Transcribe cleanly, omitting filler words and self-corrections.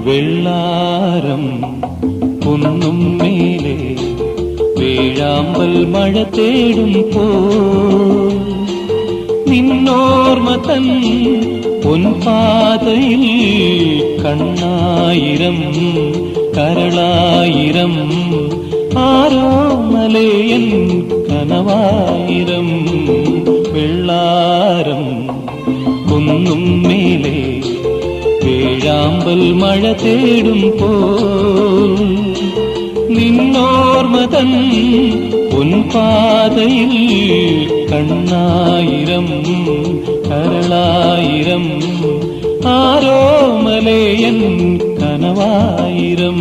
വെള്ളാരം കുന്നും മേലെ വേഴാമ്പൽ മഴ തേടും പോ നിന്നോർമ്മ തൻ പൊൻപാതയിൽ കണ്ണായിരം കരളായിരം ആരോ മലയൻ കനവായിരം വെള്ളാരം കുന്നും മേലെ വേഴാമ്പൽ മഴ തേടും പോ നിന്നോർമ്മ തൻ പൊൻപാതയിൽ കണ്ണായിരം കരളായിരം ആരോ മലയൻ കനവായിരം